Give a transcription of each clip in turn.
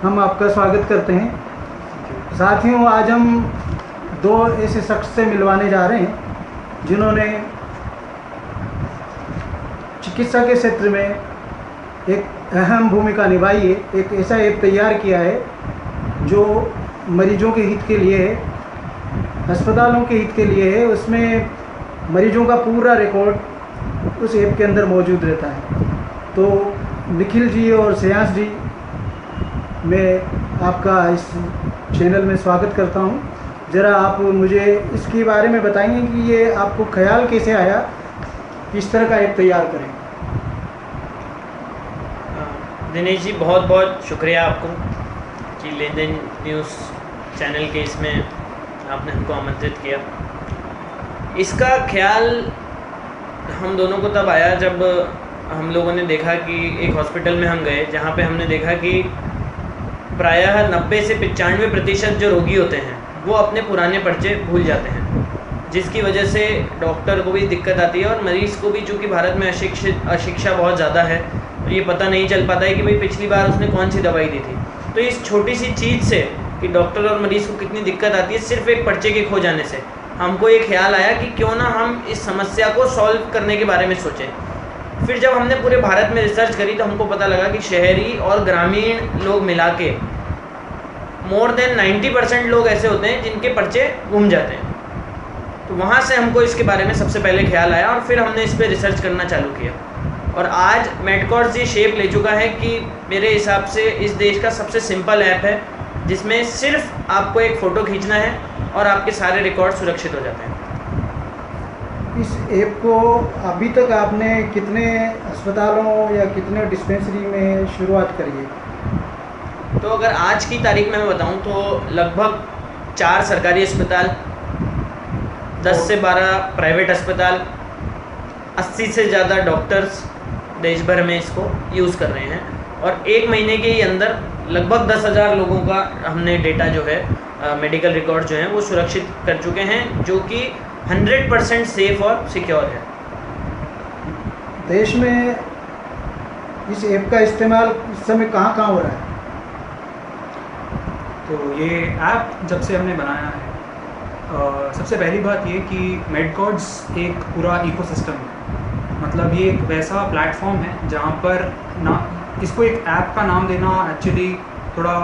हम आपका स्वागत करते हैं। साथियों, आज हम दो ऐसे शख्स से मिलवाने जा रहे हैं जिन्होंने चिकित्सा के क्षेत्र में एक अहम भूमिका निभाई है। एक ऐसा ऐप तैयार किया है जो मरीजों के हित के लिए है, अस्पतालों के हित के लिए है। उसमें मरीजों का पूरा रिकॉर्ड उस ऐप के अंदर मौजूद रहता है। तो निखिल जी और श्रेयांश जी, मैं आपका इस चैनल में स्वागत करता हूं। ज़रा आप मुझे इसके बारे में बताएंगे कि ये आपको ख्याल कैसे आया किस तरह का ऐप तैयार करें। दिनेश जी, बहुत बहुत शुक्रिया आपको कि लेन देन न्यूज़ चैनल के इसमें आपने हमको आमंत्रित किया। इसका ख्याल हम दोनों को तब आया जब हम लोगों ने देखा कि एक हॉस्पिटल में हम गए जहाँ पे हमने देखा कि प्रायः 90 से 95% जो रोगी होते हैं वो अपने पुराने पर्चे भूल जाते हैं, जिसकी वजह से डॉक्टर को भी दिक्कत आती है और मरीज़ को भी, चूँकि भारत में अशिक्षा बहुत ज़्यादा है, तो ये पता नहीं चल पाता है कि भाई पिछली बार उसने कौन सी दवाई दी थी। तो इस छोटी सी चीज़ से कि डॉक्टर और मरीज़ को कितनी दिक्कत आती है सिर्फ एक पर्चे के खो जाने से, हमको ये ख्याल आया कि क्यों ना हम इस समस्या को सॉल्व करने के बारे में सोचें। फिर जब हमने पूरे भारत में रिसर्च करी तो हमको पता लगा कि शहरी और ग्रामीण लोग मिला के मोर देन 90% लोग ऐसे होते हैं जिनके पर्चे गुम जाते हैं। तो वहाँ से हमको इसके बारे में सबसे पहले ख्याल आया और फिर हमने इस पर रिसर्च करना चालू किया। और आज मेडकॉर्ड्स ये शेप ले चुका है कि मेरे हिसाब से इस देश का सबसे सिंपल ऐप है जिसमें सिर्फ आपको एक फ़ोटो खींचना है और आपके सारे रिकॉर्ड सुरक्षित हो जाते हैं। इस ऐप को अभी तक आपने कितने अस्पतालों या कितने डिस्पेंसरी में शुरुआत करी है? तो अगर आज की तारीख में मैं बताऊं तो लगभग 4 सरकारी अस्पताल, 10 से 12 प्राइवेट अस्पताल, 80 से ज़्यादा डॉक्टर्स देश भर में इसको यूज़ कर रहे हैं और एक महीने के ही अंदर लगभग 10,000 लोगों का हमने डेटा जो है मेडिकल रिकॉर्ड जो हैं वो सुरक्षित कर चुके हैं, जो कि 100% सेफ और सिक्योर है। देश में इस ऐप का इस्तेमाल इस समय कहाँ कहाँ हो रहा है? तो ये ऐप जब से हमने बनाया है, सबसे पहली बात ये कि मेडकॉर्ड्स एक पूरा इकोसिस्टम है। मतलब ये एक वैसा प्लेटफॉर्म है जहाँ पर ना इसको एक ऐप का नाम देना एक्चुअली थोड़ा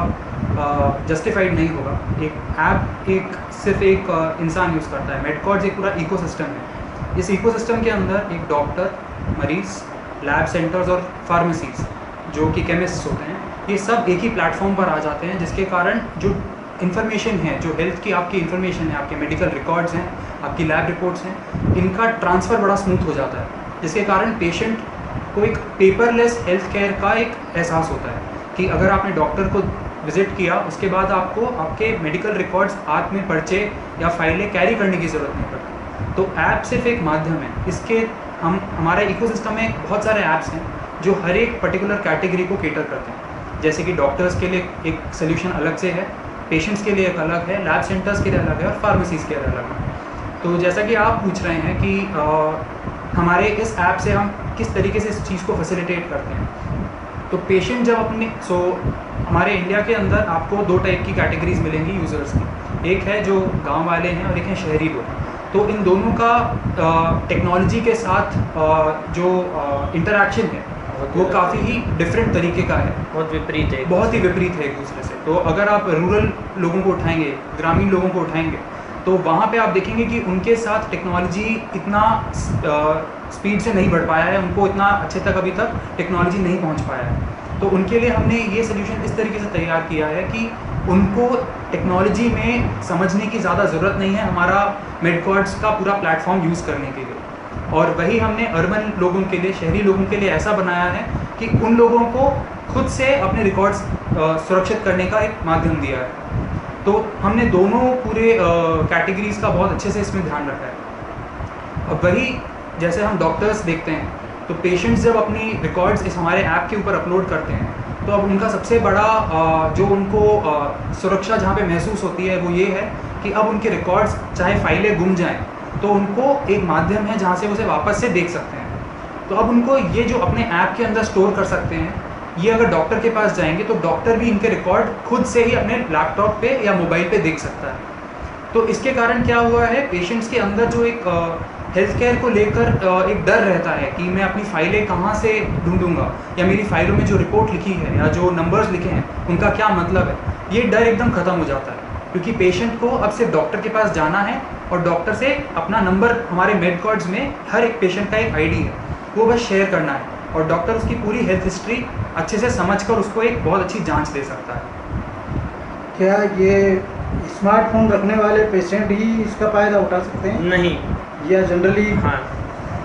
जस्टिफाइड नहीं होगा। एक ऐप सिर्फ एक इंसान यूज़ करता है। मेडकॉर्ड्स एक पूरा इकोसिस्टम है। इस इकोसिस्टम के अंदर एक डॉक्टर, मरीज़, लैब सेंटर्स और फार्मेसीज जो कि केमिस्ट होते हैं, ये सब एक ही प्लेटफॉर्म पर आ जाते हैं, जिसके कारण जो इन्फॉर्मेशन है, जो हेल्थ की आपकी इन्फॉर्मेशन है, आपके मेडिकल रिकॉर्ड्स हैं, आपकी लैब रिपोर्ट्स हैं, इनका ट्रांसफ़र बड़ा स्मूथ हो जाता है, जिसके कारण पेशेंट को एक पेपरलेस हेल्थ केयर का एक एहसास होता है कि अगर आपने डॉक्टर को विज़िट किया, उसके बाद आपको आपके मेडिकल रिकॉर्ड्स हाथ में पर्चे या फाइलें कैरी करने की ज़रूरत नहीं पड़ती। तो ऐप सिर्फ एक माध्यम है। इसके हमारे इकोसिस्टम में बहुत सारे ऐप्स हैं जो हर एक पर्टिकुलर कैटेगरी को केटर करते हैं। जैसे कि डॉक्टर्स के लिए एक सोल्यूशन अलग से है, पेशेंट्स के लिए एक अलग है, लैब सेंटर्स के लिए अलग है और फार्मेसीज़ के लिए अलग है। तो जैसा कि आप पूछ रहे हैं कि हमारे इस ऐप से हम किस तरीके से इस चीज़ को फैसिलिटेट करते हैं, तो पेशेंट जब हमारे इंडिया के अंदर आपको 2 टाइप की कैटेगरीज मिलेंगी यूज़र्स की। एक है जो गांव वाले हैं और एक है शहरी लोग। तो इन दोनों का टेक्नोलॉजी के साथ जो इंटरेक्शन है वो काफ़ी ही डिफरेंट तरीके का है, बहुत विपरीत है, बहुत ही विपरीत है एक दूसरे से। तो अगर आप रूरल लोगों को उठाएंगे, ग्रामीण लोगों को उठाएंगे, तो वहाँ पे आप देखेंगे कि उनके साथ टेक्नोलॉजी इतना स्पीड से नहीं बढ़ पाया है, उनको इतना अच्छे तक अभी तक टेक्नोलॉजी नहीं पहुँच पाया है। तो उनके लिए हमने ये सोल्यूशन इस तरीके से तैयार किया है कि उनको टेक्नोलॉजी में समझने की ज़्यादा ज़रूरत नहीं है हमारा मेडकॉर्ड्स का पूरा प्लेटफॉर्म यूज़ करने के लिए। और वही हमने अर्बन लोगों के लिए, शहरी लोगों के लिए ऐसा बनाया है कि उन लोगों को खुद से अपने रिकॉर्ड्स सुरक्षित करने का एक माध्यम दिया है। तो हमने दोनों पूरे कैटेगरीज़ का बहुत अच्छे से इसमें ध्यान रखा है। अब वही जैसे हम डॉक्टर्स देखते हैं, तो पेशेंट्स जब अपनी रिकॉर्ड्स इस हमारे ऐप के ऊपर अपलोड करते हैं, तो अब उनका सबसे बड़ा जो उनको सुरक्षा जहाँ पे महसूस होती है वो ये है कि अब उनके रिकॉर्ड्स चाहे फाइलें गुम जाएं तो उनको एक माध्यम है जहाँ से उसे वापस से देख सकते हैं। तो अब उनको ये जो अपने ऐप के अंदर स्टोर कर सकते हैं, ये अगर डॉक्टर के पास जाएंगे तो डॉक्टर भी इनके रिकॉर्ड खुद से ही अपने लैपटॉप पे या मोबाइल पे देख सकता है। तो इसके कारण क्या हुआ है, पेशेंट्स के अंदर जो एक हेल्थ केयर को लेकर एक डर रहता है कि मैं अपनी फाइलें कहाँ से ढूंढूंगा, या मेरी फाइलों में जो रिपोर्ट लिखी है या जो नंबर्स लिखे हैं उनका क्या मतलब है, ये डर एकदम ख़त्म हो जाता है। क्योंकि पेशेंट को अब सिर्फ डॉक्टर के पास जाना है और डॉक्टर से अपना नंबर, हमारे मेडकॉर्ड्स में हर एक पेशेंट का एक आईडी है, वो बस शेयर करना है और डॉक्टर उसकी पूरी हेल्थ हिस्ट्री अच्छे से समझकर उसको एक बहुत अच्छी जांच दे सकता है। क्या ये स्मार्टफोन रखने वाले पेशेंट ही इसका फ़ायदा उठा सकते हैं नहीं, या जनरली? हाँ,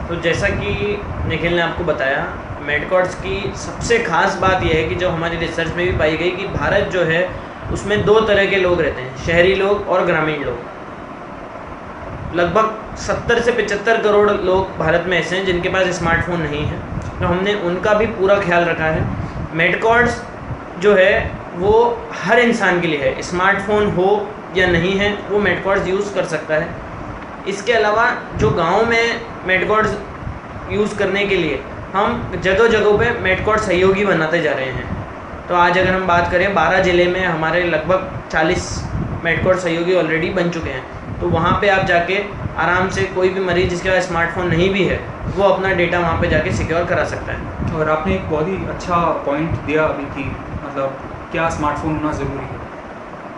तो जैसा कि निखिल ने आपको बताया, मेडकॉर्ड्स की सबसे खास बात यह है कि जो हमारी रिसर्च में भी पाई गई कि भारत जो है उसमें 2 तरह के लोग रहते हैं, शहरी लोग और ग्रामीण लोग। लगभग 70 से 75 करोड़ लोग भारत में ऐसे हैं जिनके पास स्मार्टफोन नहीं है, तो हमने उनका भी पूरा ख्याल रखा है। मेडकॉर्ड्स जो है वो हर इंसान के लिए है, स्मार्टफोन हो या नहीं है वो मेडकॉर्ड्स यूज़ कर सकता है। इसके अलावा जो गाँव में मेडकॉर्ड्स यूज़ करने के लिए हम जगह जगहों पे मेडकॉर्ड सहयोगी बनाते जा रहे हैं। तो आज अगर हम बात करें 12 ज़िले में हमारे लगभग 40 मेडकॉर्ड सहयोगी ऑलरेडी बन चुके हैं। तो वहाँ पे आप जाके आराम से कोई भी मरीज़ जिसके पास स्मार्टफोन नहीं भी है वो अपना डेटा वहाँ पे जाके सिक्योर करा सकता है। और आपने एक बहुत ही अच्छा पॉइंट दिया अभी कि मतलब क्या स्मार्टफोन होना ज़रूरी है।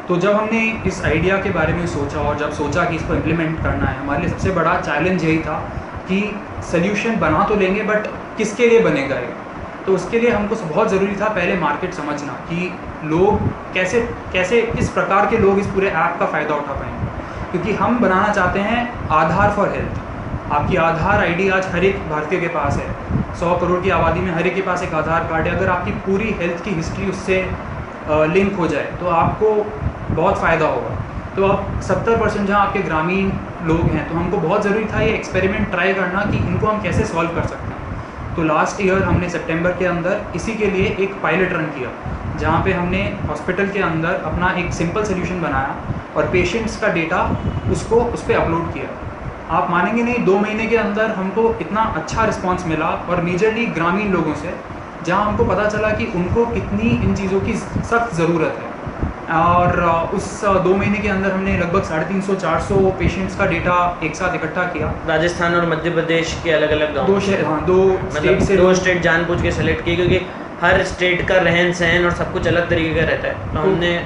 तो जब हमने इस आइडिया के बारे में सोचा और जब सोचा कि इसको इम्प्लीमेंट करना है, हमारे लिए सबसे बड़ा चैलेंज यही था कि सल्यूशन बना तो लेंगे बट किसके लिए बनेगा ये। तो उसके लिए हमको बहुत ज़रूरी था पहले मार्केट समझना कि लोग कैसे किस प्रकार के लोग इस पूरे ऐप का फ़ायदा उठा पाएंगे। क्योंकि हम बनाना चाहते हैं आधार फॉर हेल्थ। आपकी आधार आईडी आज हर एक भारतीय के पास है, 100 करोड़ की आबादी में हर एक के पास एक आधार कार्ड है। अगर आपकी पूरी हेल्थ की हिस्ट्री उससे लिंक हो जाए तो आपको बहुत फ़ायदा होगा। तो अब 70% जहाँ आपके ग्रामीण लोग हैं, तो हमको बहुत ज़रूरी था ये एक्सपेरिमेंट ट्राई करना कि इनको हम कैसे सॉल्व कर सकते हैं। तो लास्ट ईयर हमने सितंबर के अंदर इसी के लिए एक पायलट रन किया, जहाँ पे हमने हॉस्पिटल के अंदर अपना एक सिंपल सोल्यूशन बनाया और पेशेंट्स का डेटा उस पर अपलोड किया। आप मानेंगे नहीं, 2 महीने के अंदर हमको इतना अच्छा रिस्पांस मिला और मेजरली ग्रामीण लोगों से, जहाँ हमको पता चला कि उनको कितनी इन चीज़ों की सख्त ज़रूरत है। और उस 2 महीने के अंदर हमने लगभग 350-400 पेशेंट्स का डेटा एक साथ इकट्ठा किया। राजस्थान और मध्य प्रदेश के अलग अलग गाँव, 2 स्टेट से 2 स्टेट जानबूझ के सेलेक्ट किए क्योंकि हर स्टेट का रहन सहन और सब कुछ अलग तरीके का रहता है। तो हमने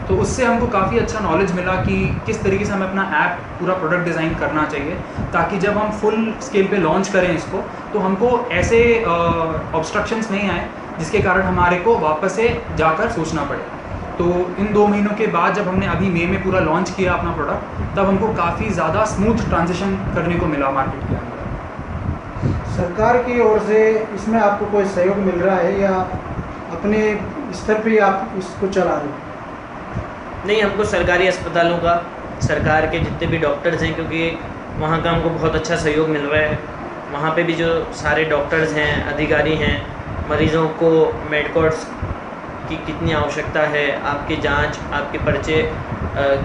तो उससे हमको काफ़ी अच्छा नॉलेज मिला कि किस तरीके से हमें अपना ऐप पूरा प्रोडक्ट डिज़ाइन करना चाहिए, ताकि जब हम फुल स्केल पे लॉन्च करें इसको तो हमको ऐसे ऑब्स्ट्रक्शंस नहीं आए जिसके कारण हमारे को वापस से जाकर सोचना पड़े। तो इन 2 महीनों के बाद जब हमने अभी मई में पूरा लॉन्च किया अपना प्रोडक्ट, तब हमको काफ़ी ज़्यादा स्मूथ ट्रांजिशन करने को मिला मार्केट के अंदर। सरकार की ओर से इसमें आपको कोई सहयोग मिल रहा है या अपने स्तर पे आप इसको चला रहे हो? नहीं, हमको सरकारी अस्पतालों का, सरकार के जितने भी डॉक्टर्स हैं, क्योंकि वहाँ का हमको बहुत अच्छा सहयोग मिल रहा है। वहाँ पे भी जो सारे डॉक्टर्स हैं, अधिकारी हैं, मरीज़ों को मेडकॉर्ड्स की कितनी आवश्यकता है, आपकी जांच, आपके पर्चे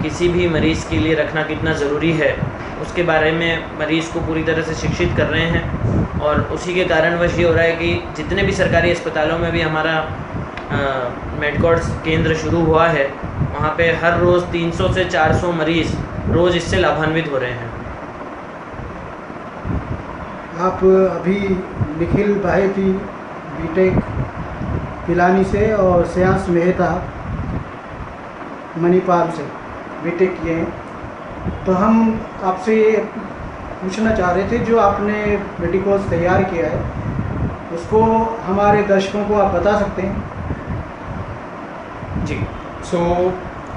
किसी भी मरीज़ के लिए रखना कितना ज़रूरी है, उसके बारे में मरीज़ को पूरी तरह से शिक्षित कर रहे हैं। और उसी के कारणवश ये हो रहा है कि जितने भी सरकारी अस्पतालों में भी हमारा मेडकॉर्ड्स केंद्र शुरू हुआ है, वहाँ पे हर रोज़ 300 से 400 मरीज़ रोज़ इससे लाभान्वित हो रहे हैं। आप अभी निखिल भाई भी बीटेक पिलानी से और श्रेयांश मेहता मणिपाल से बीटेक किए हैं। तो हम आपसे ये पूछना चाह रहे थे, जो आपने मेडिकोर्स तैयार किया है उसको हमारे दर्शकों को आप बता सकते हैं? जी, सो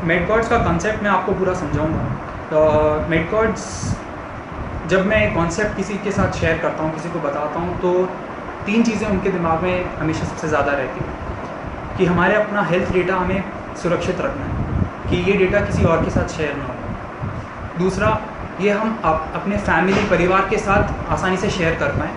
मेडकॉर्ड्स का कंसेप्ट मैं आपको पूरा समझाऊंगा। तो मेडकॉर्ड्स जब मैं कॉन्सेप्ट किसी के साथ शेयर करता हूँ, किसी को बताता हूँ, तो 3 चीज़ें उनके दिमाग में हमेशा सबसे ज़्यादा रहती हैं कि हमारे अपना हेल्थ डेटा हमें सुरक्षित रखना है, कि ये डेटा किसी और के साथ शेयर ना हो। दूसरा, ये हम अपने फैमिली परिवार के साथ आसानी से शेयर कर पाएँ।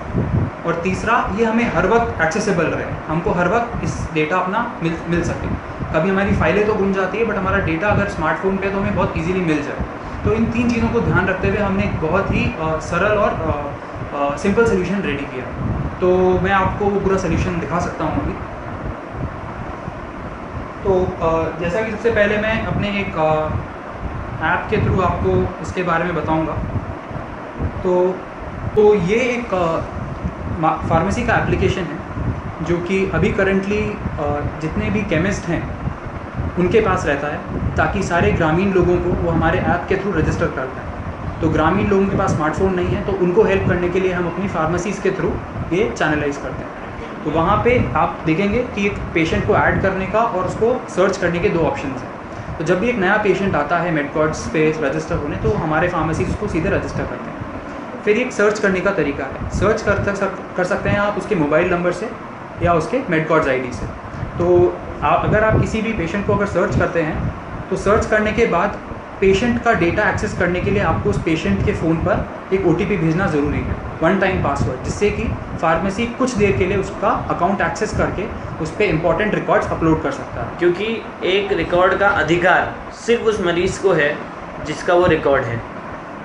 और तीसरा, ये हमें हर वक्त एक्सेसिबल रहे, हमको हर वक्त इस डेटा अपना मिल सके। कभी हमारी फाइलें तो गुम जाती है, बट हमारा डेटा अगर स्मार्टफोन पे तो हमें बहुत इजीली मिल जाए। तो इन 3 चीज़ों को ध्यान रखते हुए हमने एक बहुत ही सरल और सिंपल सोल्यूशन रेडी किया। तो मैं आपको वो पूरा सोल्यूशन दिखा सकता हूँ अभी। तो जैसा कि सबसे पहले मैं अपने एक ऐप के थ्रू आपको इसके बारे में बताऊंगा। तो ये एक फार्मेसी का एप्लीकेशन है जो कि अभी करंटली जितने भी केमिस्ट हैं उनके पास रहता है, ताकि सारे ग्रामीण लोगों को वो हमारे ऐप के थ्रू रजिस्टर करते हैं। तो ग्रामीण लोगों के पास स्मार्टफोन नहीं है, तो उनको हेल्प करने के लिए हम अपनी फार्मेसीज़ के थ्रू ये चैनलाइज करते हैं। तो वहाँ पे आप देखेंगे कि एक पेशेंट को ऐड करने का और उसको सर्च करने के 2 ऑप्शन हैं। तो जब भी एक नया पेशेंट आता है मेडकॉर्ड्स पे रजिस्टर होने, तो हमारे फार्मेसी उसको सीधे रजिस्टर करते हैं। फिर एक सर्च करने का तरीका है, सर्च कर सकते हैं आप उसके मोबाइल नंबर से या उसके मेडकॉर्ड्स आईडी से। तो अगर आप किसी भी पेशेंट को अगर सर्च करते हैं, तो सर्च करने के बाद पेशेंट का डेटा एक्सेस करने के लिए आपको उस पेशेंट के फ़ोन पर एक OTP भेजना ज़रूरी है, 1 टाइम पासवर्ड, जिससे कि फार्मेसी कुछ देर के लिए उसका अकाउंट एक्सेस करके उस पर इंपॉर्टेंट रिकॉर्ड्स अपलोड कर सकता है। क्योंकि एक रिकॉर्ड का अधिकार सिर्फ उस मरीज़ को है जिसका वो रिकॉर्ड है।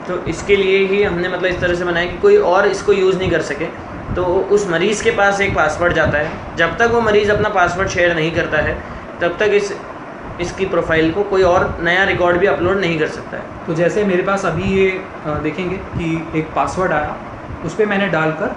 तो इसके लिए ही हमने मतलब इस तरह से बनाया कि कोई और इसको यूज़ नहीं कर सके। तो उस मरीज़ के पास एक पासवर्ड जाता है, जब तक वो मरीज़ अपना पासवर्ड शेयर नहीं करता है तब तक इसकी प्रोफाइल को कोई और नया रिकॉर्ड भी अपलोड नहीं कर सकता है। तो जैसे मेरे पास अभी ये देखेंगे कि एक पासवर्ड आया, उस पर मैंने डालकर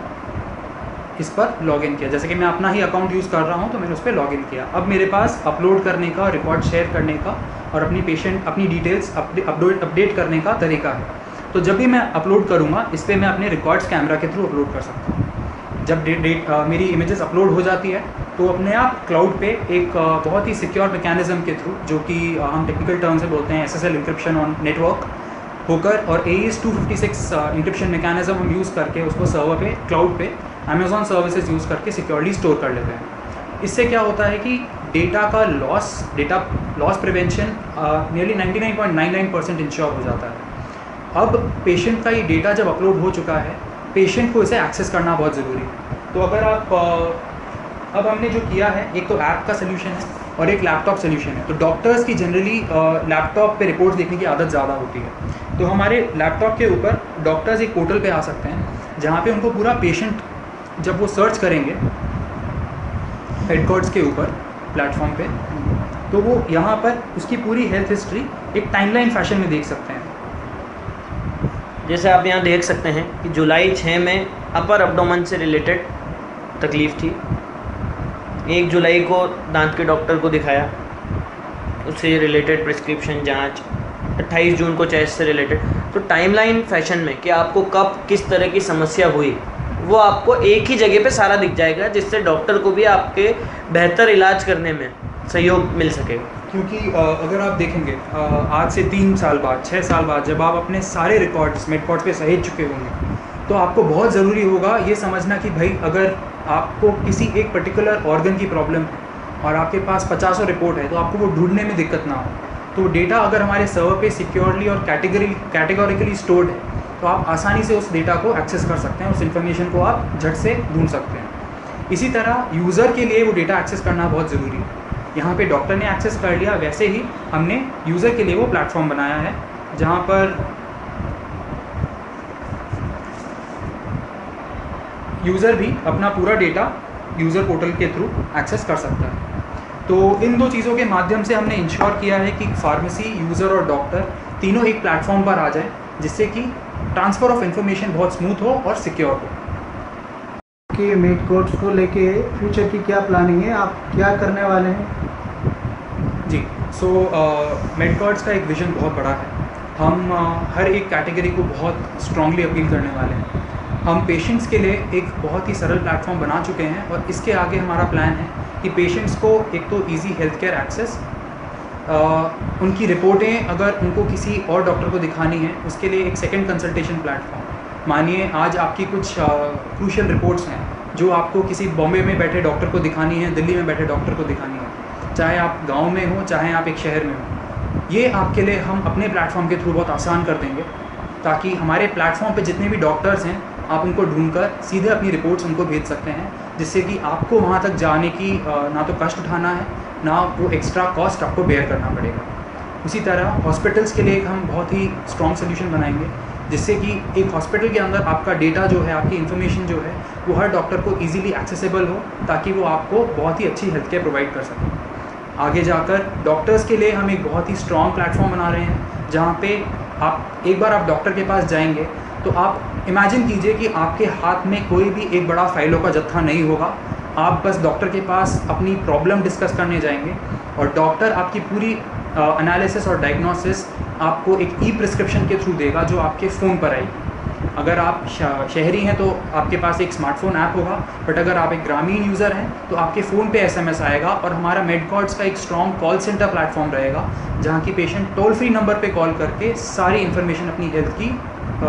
इस पर लॉगिन किया। जैसे कि मैं अपना ही अकाउंट यूज़ कर रहा हूँ, तो मैंने उस पर लॉगिन किया। अब मेरे पास अपलोड करने का, रिकॉर्ड शेयर करने का और अपनी डिटेल्स अपडेट करने का तरीका है। तो जब भी मैं अपलोड करूँगा, इस पर मैं अपने रिकॉर्ड्स कैमरा के थ्रू अपलोड कर सकता हूँ। जब मेरी इमेजेस अपलोड हो जाती है, तो अपने आप क्लाउड पे एक बहुत ही सिक्योर मैकेनिज्म के थ्रू, जो कि हम टेक्निकल टर्म से बोलते हैं SSL इंक्रिप्शन ऑन नेटवर्क होकर, और AES 256 इंक्रिप्शन मैकेनिज्म हम यूज़ करके उसको सर्वर पे, क्लाउड पे अमेज़ॉन सर्विसेज यूज़ करके सिक्योरली स्टोर कर लेते हैं। इससे क्या होता है कि data loss prevention nearly 99.99% ensure हो जाता है। अब पेशेंट का ये डेटा जब अपलोड हो चुका है, पेशेंट को इसे एक्सेस करना बहुत ज़रूरी है। तो अगर आप अब हमने जो किया है, एक तो ऐप का सोल्यूशन है और एक लैपटॉप सोल्यूशन है। तो डॉक्टर्स की जनरली लैपटॉप पे रिपोर्ट्स देखने की आदत ज़्यादा होती है। तो हमारे लैपटॉप के ऊपर डॉक्टर्स एक पोर्टल पे आ सकते हैं, जहाँ पे उनको पूरा पेशेंट जब वो सर्च करेंगे मेडकॉर्ड्स के ऊपर प्लेटफॉर्म पे, तो वो यहाँ पर उसकी पूरी हेल्थ हिस्ट्री एक टाइमलाइन फैशन में देख सकते हैं। जैसे आप यहाँ देख सकते हैं कि जुलाई 6 में अपर एब्डोमेन से रिलेटेड तकलीफ़ थी। 1 जुलाई को दांत के डॉक्टर को दिखाया, उससे रिलेटेड प्रिस्क्रिप्शन जांच। 28 जून को चेस्ट से रिलेटेड। तो टाइमलाइन फैशन में कि आपको कब किस तरह की समस्या हुई, वो आपको एक ही जगह पे सारा दिख जाएगा, जिससे डॉक्टर को भी आपके बेहतर इलाज करने में सहयोग मिल सकेगा। क्योंकि अगर आप देखेंगे आज से 3 साल बाद, 6 साल बाद, जब आप अपने सारे मेडकॉर्ड्स पे सहेज चुके होंगे, तो आपको बहुत ज़रूरी होगा ये समझना कि भाई अगर आपको किसी एक पर्टिकुलर ऑर्गन की प्रॉब्लम है और आपके पास 50 रिपोर्ट है, तो आपको वो ढूंढने में दिक्कत ना हो। तो डेटा अगर हमारे सर्वर पे सिक्योरली और कैटेगोरिकली स्टोर्ड है, तो आप आसानी से उस डेटा को एक्सेस कर सकते हैं, उस इन्फॉर्मेशन को आप झट से ढूंढ सकते हैं। इसी तरह यूज़र के लिए वो डेटा एक्सेस करना बहुत ज़रूरी है। यहाँ पे डॉक्टर ने एक्सेस कर लिया, वैसे ही हमने यूज़र के लिए वो प्लेटफॉर्म बनाया है, जहाँ पर यूज़र भी अपना पूरा डेटा यूज़र पोर्टल के थ्रू एक्सेस कर सकता है। तो इन 2 चीज़ों के माध्यम से हमने इंश्योर किया है कि फार्मेसी, यूज़र और डॉक्टर तीनों एक प्लेटफॉर्म पर आ जाए, जिससे कि ट्रांसफ़र ऑफ इंफॉर्मेशन बहुत स्मूथ हो और सिक्योर हो। कि मेडकॉर्ड्स को लेके फ्यूचर की क्या प्लानिंग है, आप क्या करने वाले हैं? जी, मेडकॉर्ड्स का एक विज़न बहुत बड़ा है। हम हर एक कैटेगरी को बहुत स्ट्रांगली अपील करने वाले हैं। हम पेशेंट्स के लिए एक बहुत ही सरल प्लेटफॉर्म बना चुके हैं, और इसके आगे हमारा प्लान है कि पेशेंट्स को एक तो इजी हेल्थ केयर एक्सेस, उनकी रिपोर्टें अगर उनको किसी और डॉक्टर को दिखानी है, उसके लिए एक सेकंड कंसल्टेशन प्लेटफॉर्म। मानिए आज आपकी कुछ क्रूशियल रिपोर्ट्स हैं जो आपको किसी बॉम्बे में बैठे डॉक्टर को दिखानी है, दिल्ली में बैठे डॉक्टर को दिखानी है, चाहे आप गाँव में हो चाहे आप एक शहर में हो, ये आपके लिए हम अपने प्लेटफॉर्म के थ्रू बहुत आसान कर देंगे, ताकि हमारे प्लेटफॉर्म पे जितने भी डॉक्टर्स हैं आप उनको ढूंढकर सीधे अपनी रिपोर्ट्स उनको भेज सकते हैं, जिससे कि आपको वहाँ तक जाने की ना तो कष्ट उठाना है, ना वो एक्स्ट्रा कॉस्ट आपको बेयर करना पड़ेगा। उसी तरह हॉस्पिटल्स के लिए एक हम बहुत ही स्ट्रॉन्ग सोल्यूशन बनाएंगे, जिससे कि एक हॉस्पिटल के अंदर आपका डेटा जो है, आपकी इन्फॉर्मेशन जो है, वो हर डॉक्टर को ईजिली एक्सेसिबल हो, ताकि वो आपको बहुत ही अच्छी हेल्थ केयर प्रोवाइड कर सकें। आगे जाकर डॉक्टर्स के लिए हम एक बहुत ही स्ट्रॉन्ग प्लेटफॉर्म बना रहे हैं, जहाँ पे आप एक बार आप डॉक्टर के पास जाएंगे तो आप इमेजिन कीजिए कि आपके हाथ में कोई भी एक बड़ा फाइलों का जत्था नहीं होगा। आप बस डॉक्टर के पास अपनी प्रॉब्लम डिस्कस करने जाएंगे और डॉक्टर आपकी पूरी एनालिसिस और डायग्नोसिस आपको एक ई प्रिस्क्रिप्शन के थ्रू देगा, जो आपके फ़ोन पर आएगी। अगर आप शहरी हैं तो आपके पास एक स्मार्टफोन ऐप होगा, बट अगर आप एक ग्रामीण यूज़र हैं तो आपके फ़ोन पे SMS आएगा और हमारा मेडकॉर्ड्स का एक स्ट्रॉन्ग कॉल सेंटर प्लेटफॉर्म रहेगा, जहाँ की पेशेंट टोल फ्री नंबर पे कॉल करके सारी इन्फॉर्मेशन अपनी हेल्थ की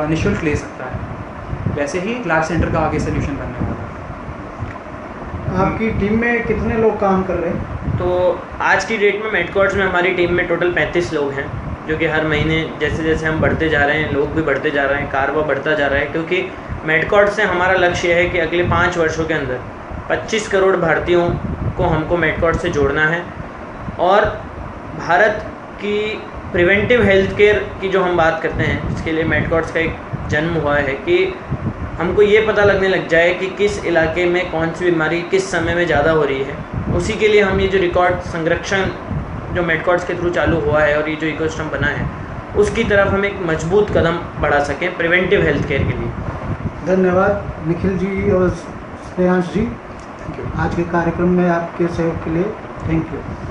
निःशुल्क ले सकता है। वैसे ही लैब सेंटर का आगे सोल्यूशन बनने वाला है। आपकी टीम में कितने लोग काम कर रहे हैं? तो आज की डेट में मेडकॉर्ड्स में हमारी टीम में टोटल 35 लोग हैं, जो कि हर महीने जैसे जैसे हम बढ़ते जा रहे हैं, लोग भी बढ़ते जा रहे हैं, कारवा बढ़ता जा रहा है, क्योंकि मेडकॉर्ड से हमारा लक्ष्य है कि अगले 5 वर्षों के अंदर 25 करोड़ भारतीयों को हमको मेडकॉर्ड से जोड़ना है। और भारत की प्रिवेंटिव हेल्थ केयर की जो हम बात करते हैं, इसके लिए मेडकॉर्ड्स का एक जन्म हुआ है कि हमको ये पता लगने लग जाए कि किस इलाके में कौन सी बीमारी किस समय में ज़्यादा हो रही है। उसी के लिए हम ये जो रिकॉर्ड संरक्षण जो मेडकॉर्ड्स के थ्रू चालू हुआ है और ये जो इकोसिस्टम बना है, उसकी तरफ हम एक मजबूत कदम बढ़ा सकें प्रिवेंटिव हेल्थ केयर के लिए। धन्यवाद निखिल जी और श्रेयांश जी, थैंक यू। आज के कार्यक्रम में आपके सहयोग के लिए थैंक यू।